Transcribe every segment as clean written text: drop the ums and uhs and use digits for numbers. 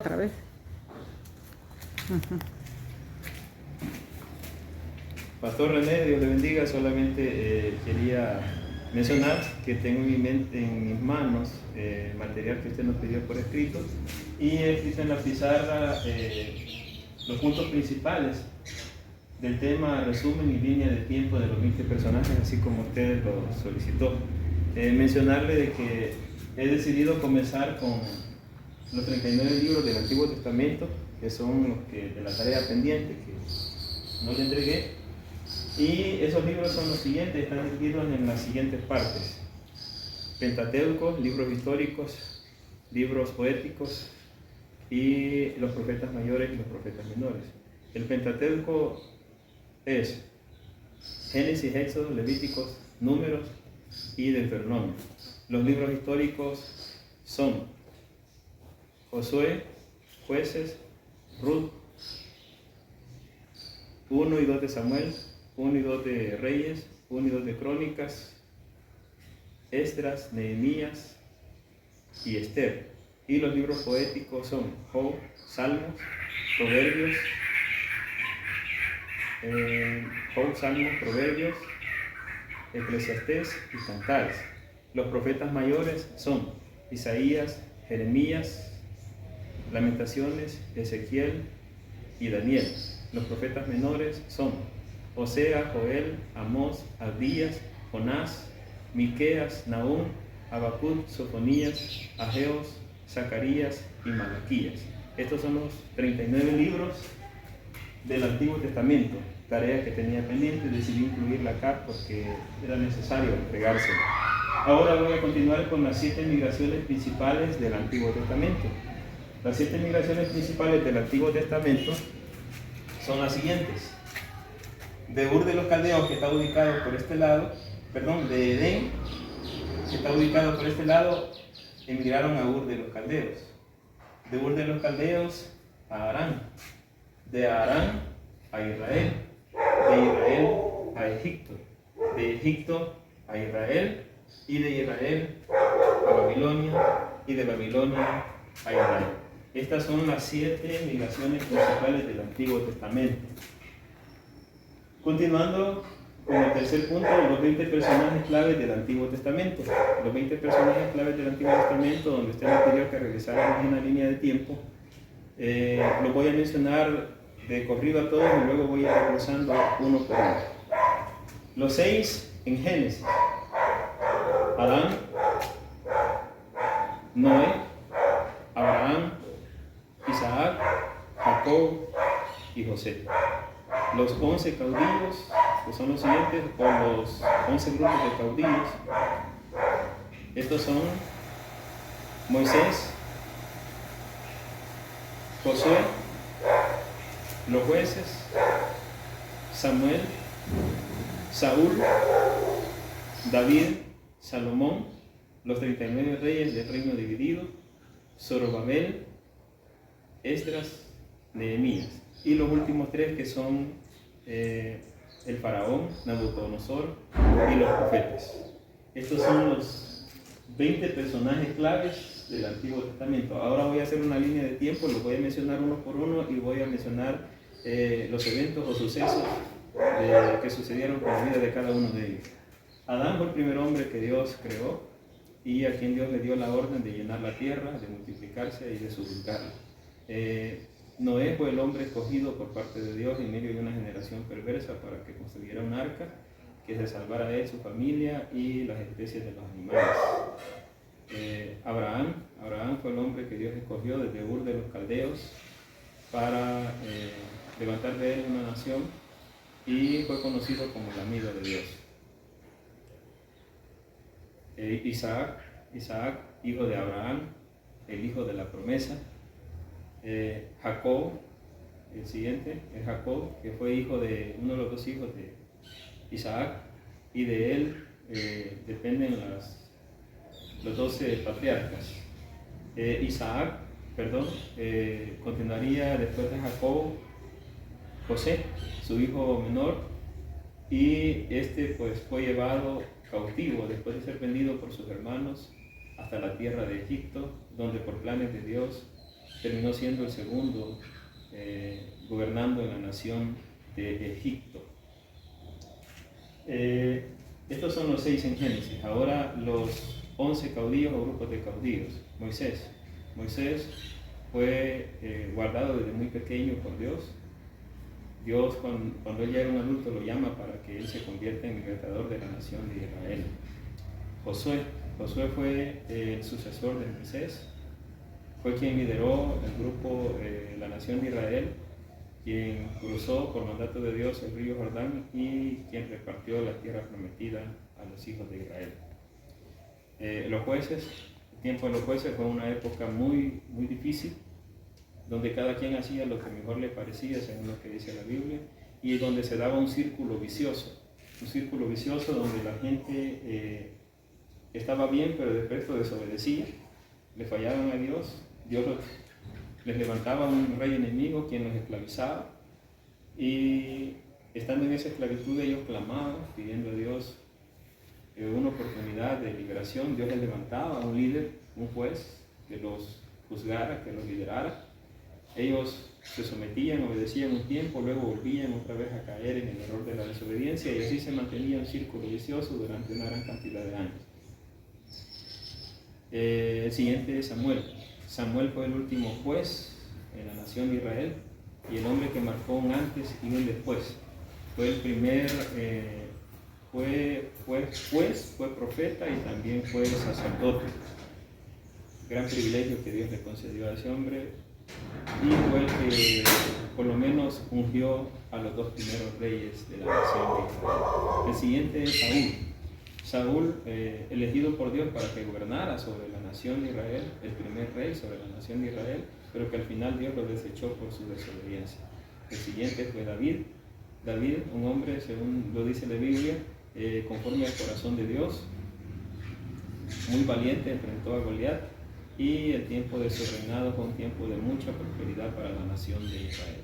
Otra vez. Pastor René, Dios le bendiga. Solamente quería mencionar que tengo en mis manos material que usted nos pidió por escrito, y he escrito en la pizarra los puntos principales del tema, resumen y línea de tiempo de los 20 personajes, así como usted lo solicitó. Mencionarle de que he decidido comenzar con los 39 libros del Antiguo Testamento, que son los que de la tarea pendiente que no le entregué. Y esos libros son los siguientes, están divididos en las siguientes partes: Pentateuco, libros históricos, libros poéticos y los profetas mayores y los profetas menores. El Pentateuco es Génesis, Éxodo, Levíticos, Números y Deuteronomio. Los libros históricos son Josué, Jueces, Ruth, 1 y 2 de Samuel, 1 y 2 de Reyes, 1 y 2 de Crónicas, Esdras, Nehemías y Esther. Y los libros poéticos son Job, Salmos, Proverbios, Eclesiastés y Cantares. Los profetas mayores son Isaías, Jeremías, Lamentaciones, Ezequiel y Daniel. Los profetas menores son Osea, Joel, Amós, Abdías, Jonás, Miqueas, Nahum, Habacuc, Sofonías, Ageos, Zacarías y Malaquías. Estos son los 39 libros del Antiguo Testamento. Tarea que tenía pendiente, decidí incluirla acá porque era necesario entregársela. Ahora voy a continuar con las 7 migraciones principales del Antiguo Testamento. Las 7 migraciones principales del Antiguo Testamento son las siguientes: de Ur de los Caldeos, que está ubicado por este lado, de Edén, que está ubicado por este lado, emigraron a Ur de los Caldeos. De Ur de los Caldeos a Harán, de Harán a Israel, de Israel a Egipto, de Egipto a Israel, y de Israel a Babilonia, y de Babilonia a Israel. Estas son las 7 migraciones principales del Antiguo Testamento. Continuando con el tercer punto, los 20 personajes claves del Antiguo Testamento. Los 20 personajes claves del Antiguo Testamento, donde usted me pidió que regresáramos en una línea de tiempo, los voy a mencionar de corrido a todos y luego voy a ir desglosando uno por uno. Los 6 en Génesis: Adán, Noé, Abraham, Isaac, Jacob y José. Los 11 caudillos, que son los siguientes, o los 11 grupos de caudillos, estos son Moisés, Josué, los jueces, Samuel, Saúl, David, Salomón, los 39 reyes del reino dividido, Zorobabel, Esdras, Nehemías, y los últimos 3 que son el faraón, Nabucodonosor y los profetas. Estos son los 20 personajes claves del Antiguo Testamento. Ahora voy a hacer una línea de tiempo, los voy a mencionar uno por uno y voy a mencionar los eventos o sucesos que sucedieron con la vida de cada uno de ellos. Adán fue el primer hombre que Dios creó y a quien Dios le dio la orden de llenar la tierra, de multiplicarse y de subjugarla. Noé fue el hombre escogido por parte de Dios en medio de una generación perversa para que construyera un arca que se salvara a él, su familia y las especies de los animales. Abraham fue el hombre que Dios escogió desde Ur de los Caldeos para levantar de él una nación, y fue conocido como el amigo de Dios. Isaac, hijo de Abraham, el hijo de la promesa. Jacob, el siguiente es Jacob, que fue hijo de uno de los 2 hijos de Isaac, y de él dependen los 12 patriarcas. Continuaría después de Jacob José, su hijo menor, y este pues fue llevado cautivo después de ser vendido por sus hermanos hasta la tierra de Egipto, donde por planes de Dios terminó siendo el segundo gobernando en la nación de Egipto. Estos son los 6 en Génesis. Ahora los 11 caudillos o grupos de caudillos. Moisés fue guardado desde muy pequeño por Dios. Dios, cuando él ya era un adulto, lo llama para que él se convierta en el libertador de la nación de Israel. Josué fue el sucesor de Moisés, fue quien lideró el grupo, la nación de Israel, quien cruzó por mandato de Dios el río Jordán y quien repartió la tierra prometida a los hijos de Israel. El tiempo de los jueces fue una época muy, muy difícil, donde cada quien hacía lo que mejor le parecía, según lo que dice la Biblia, y donde se daba un círculo vicioso donde la gente estaba bien, pero después desobedecía, le fallaban a Dios, les levantaba un rey enemigo quien los esclavizaba, y estando en esa esclavitud ellos clamaban, pidiendo a Dios una oportunidad de liberación. Dios les levantaba a un líder, un juez, que los juzgara, que los liderara. Ellos se sometían, obedecían un tiempo, luego volvían otra vez a caer en el error de la desobediencia, y así se mantenía un círculo vicioso durante una gran cantidad de años. El siguiente es Samuel. Samuel fue el último juez en la nación de Israel y el hombre que marcó un antes y un después. Fue el primer fue juez, fue profeta y también fue sacerdote. Gran privilegio que Dios le concedió a ese hombre, y fue el que por lo menos ungió a los 2 primeros reyes de la nación de Israel. El siguiente es Saúl, elegido por Dios para que gobernara sobre la nación de Israel, el primer rey sobre la nación de Israel, pero que al final Dios lo desechó por su desobediencia. El siguiente fue David, un hombre, según lo dice la Biblia, conforme al corazón de Dios, muy valiente, enfrentó a Goliat, y el tiempo de su reinado fue un tiempo de mucha prosperidad para la nación de Israel.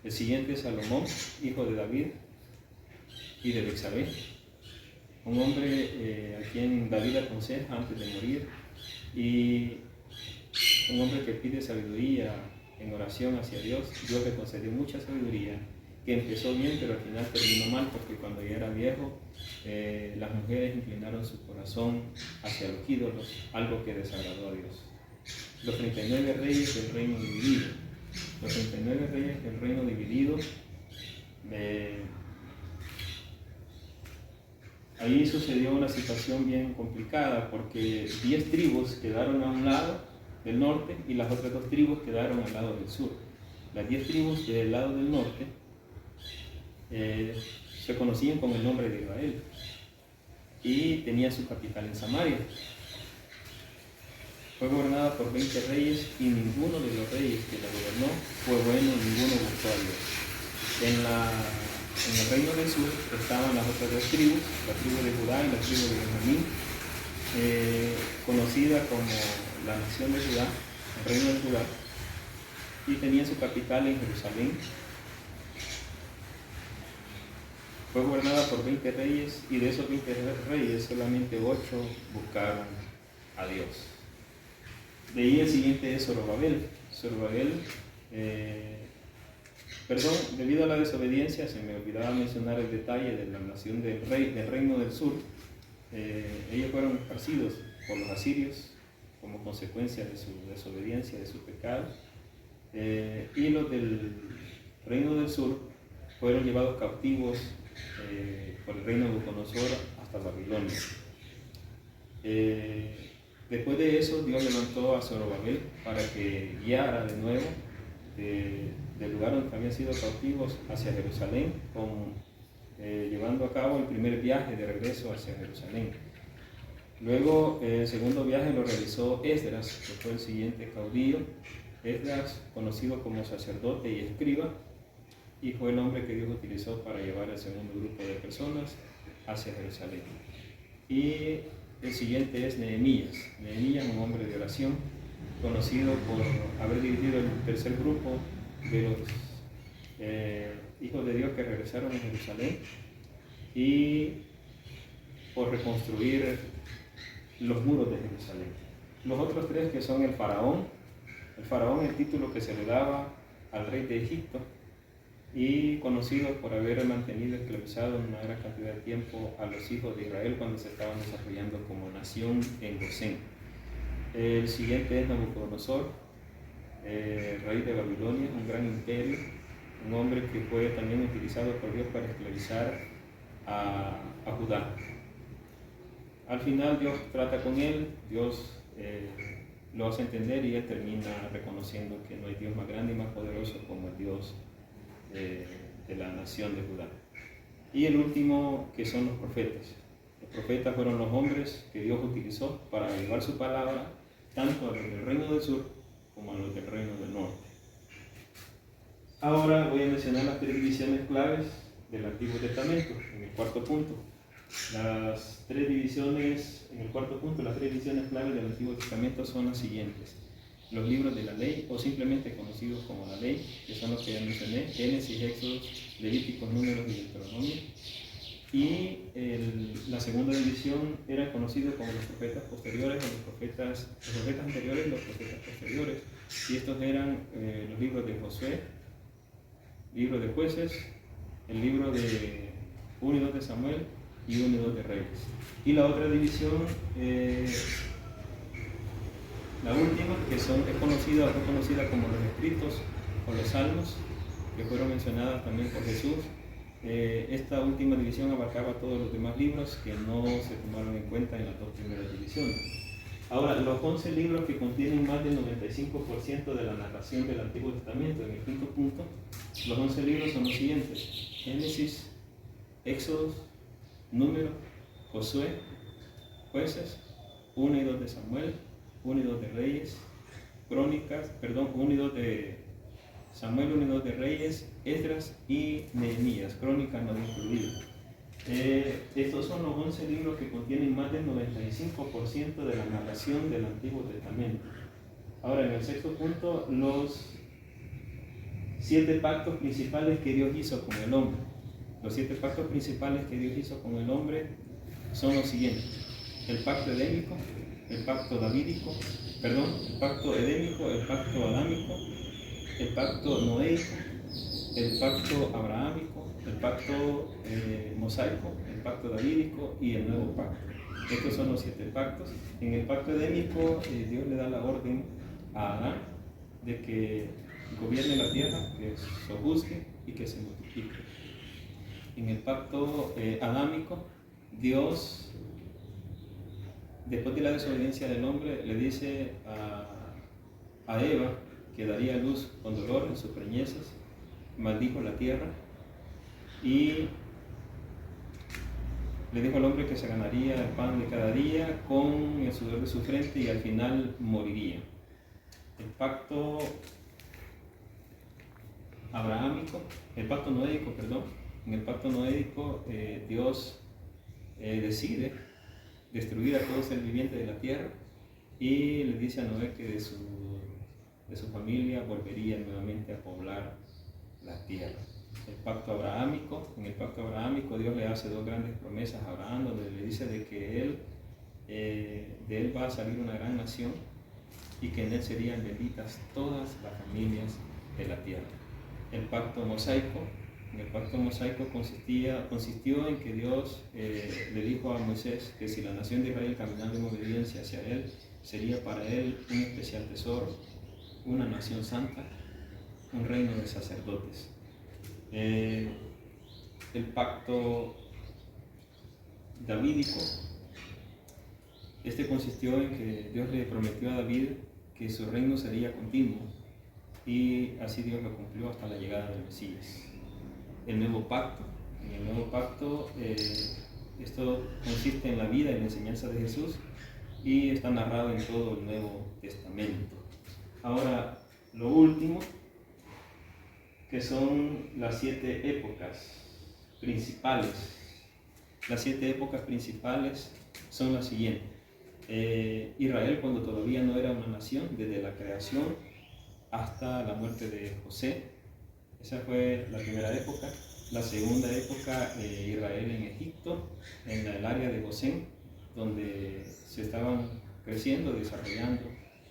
El siguiente es Salomón, hijo de David y de Betsabé, un hombre a quien David aconseja antes de morir, y un hombre que pide sabiduría en oración hacia Dios. Dios le concedió mucha sabiduría, que empezó bien, pero al final terminó mal, porque cuando ya era viejo, las mujeres inclinaron su corazón hacia los ídolos, algo que desagradó a Dios. Los 39 reyes del reino dividido. Los 39 reyes del reino dividido, ahí sucedió una situación bien complicada, porque 10 tribus quedaron a un lado del norte y las otras 2 tribus quedaron al lado del sur. Las 10 tribus del lado del norte se conocían con el nombre de Israel y tenía su capital en Samaria. Fue gobernada por 20 reyes y ninguno de los reyes que la gobernó fue bueno, ninguno buscó a Dios. En el reino del sur estaban las otras 2 tribus, la tribu de Judá y la tribu de Benjamín, conocida como la nación de Judá, el reino de Judá, y tenía su capital en Jerusalén. Fue gobernada por 20 reyes, y de esos 20 reyes solamente 8 buscaron a Dios. De ahí el siguiente es Zorobabel. Debido a la desobediencia, se me olvidaba mencionar el detalle de la nación del reino del sur. Ellos fueron esparcidos por los asirios como consecuencia de su desobediencia, de su pecado. Y los del reino del sur fueron llevados cautivos por el reino de Nabucodonosor hasta Babilonia. Después de eso, Dios levantó a Zorobabel para que guiara de nuevo del lugar donde habían sido cautivos hacia Jerusalén, llevando a cabo el primer viaje de regreso hacia Jerusalén. Luego, el segundo viaje lo realizó Esdras, que fue el siguiente caudillo. Esdras, conocido como sacerdote y escriba, y fue el hombre que Dios utilizó para llevar al segundo grupo de personas hacia Jerusalén. Y el siguiente es Nehemías, un hombre de oración, conocido por haber dirigido el tercer grupo de los hijos de Dios que regresaron a Jerusalén, y por reconstruir los muros de Jerusalén. Los otros 3, que son el faraón, El faraón, el título que se le daba al rey de Egipto, y conocido por haber mantenido esclavizado una gran cantidad de tiempo a los hijos de Israel cuando se estaban desarrollando como nación en Gosén. El siguiente es Nabucodonosor, rey de Babilonia, un gran imperio, un hombre que fue también utilizado por Dios para esclavizar a Judá. Al final Dios trata con él, Dios lo hace entender y él termina reconociendo que no hay Dios más grande y más poderoso como el Dios de la nación de Judá. Y el último, que son los profetas. Los profetas fueron los hombres que Dios utilizó para llevar su palabra tanto a los del reino del sur como a los del reino del norte. Ahora voy a mencionar las tres divisiones claves del Antiguo Testamento, en el cuarto punto. Las tres divisiones, en el cuarto punto, las tres divisiones claves del Antiguo Testamento son las siguientes. Los libros de la ley, o simplemente conocidos como la ley, que son los que ya mencioné: Génesis, Éxodo, Levíticos, Números y Deuteronomio. Y la segunda división era conocido como los profetas posteriores, o los profetas anteriores y los profetas posteriores. Y estos eran los libros de Josué, libro de Jueces, el libro de 1 y 2 de Samuel y 1 y 2 de Reyes. Y la otra división, la última, que fue conocida como los escritos o los salmos, que fueron mencionadas también por Jesús. Esta última división abarcaba todos los demás libros que no se tomaron en cuenta en las dos primeras divisiones. Ahora, los 11 libros que contienen más del 95% de la narración del Antiguo Testamento, en el quinto punto, los 11 libros son los siguientes: Génesis, Éxodo, Números, Josué, Jueces, 1 y 2 de Samuel, 1 y 2 de Reyes, Crónicas, 1 y 2 de Samuel, 1 y 2 de Reyes, Esdras y Nehemías. Crónicas no incluidas. Estos son los 11 libros que contienen más del 95% de la narración del Antiguo Testamento. Ahora, en el sexto punto, los 7 pactos principales que Dios hizo con el hombre. Los 7 pactos principales que Dios hizo con el hombre son los siguientes: el pacto edénico, el pacto davídico, el pacto edénico, el pacto adámico, el pacto noéico, el pacto abrahámico, el pacto mosaico, el pacto davídico y el nuevo pacto. Estos son los 7 pactos. En el pacto edénico, Dios le da la orden a Adán de que gobierne la tierra, que sojuzgue y que se multiplique. En el pacto adámico, Dios, después de la desobediencia del hombre, le dice a Eva que daría luz con dolor en sus preñeces, maldijo la tierra y le dijo al hombre que se ganaría el pan de cada día con el sudor de su frente y al final moriría. El pacto abrahámico, el pacto noéico, en el pacto noéico Dios decide destruir a todo ser viviente de la tierra y le dice a Noé que de su familia volvería nuevamente a poblar la tierra. El pacto abrahámico, en el pacto abrahámico Dios le hace 2 grandes promesas a Abraham, donde le dice de que de él va a salir una gran nación y que en él serían benditas todas las familias de la tierra. El pacto mosaico, en el pacto mosaico consistió en que Dios le dijo a Moisés que si la nación de Israel caminando en obediencia hacia él, sería para él un especial tesoro, una nación santa, un reino de sacerdotes. El pacto davídico, consistió en que Dios le prometió a David que su reino sería continuo y así Dios lo cumplió hasta la llegada del Mesías. El nuevo pacto, en el nuevo pacto esto consiste en la vida y la enseñanza de Jesús y está narrado en todo el Nuevo Testamento. Ahora, lo último, que son las 7 épocas principales. Las 7 épocas principales son las siguientes. Israel, cuando todavía no era una nación, desde la creación hasta la muerte de José. Esa fue la primera época. La segunda época, Israel en Egipto, en el área de Gosén, donde se estaban creciendo, desarrollando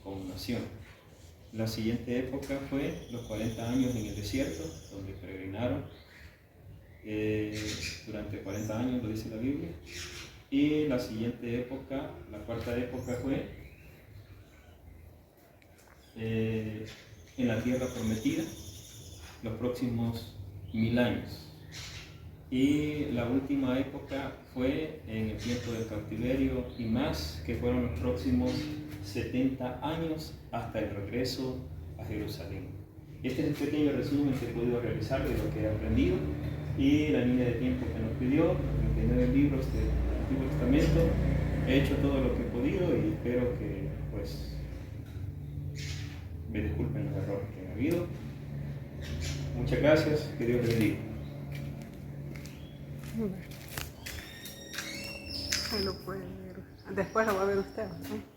como nación. La siguiente época fue los 40 años en el desierto, donde peregrinaron durante 40 años, lo dice la Biblia. Y la siguiente época, la cuarta época fue en la tierra prometida, los próximos 1000 años. Y la última época fue en el tiempo del cautiverio y más, que fueron los próximos 70 años hasta el regreso a Jerusalén. Este es el pequeño resumen que he podido realizar de lo que he aprendido y la línea de tiempo que nos pidió, 39 libros del Antiguo Testamento. He hecho todo lo que he podido y espero que pues me disculpen los errores que ha habido. Muchas gracias, que Dios les bendiga. Ahí lo puede ver. Después lo va a ver usted, ¿no?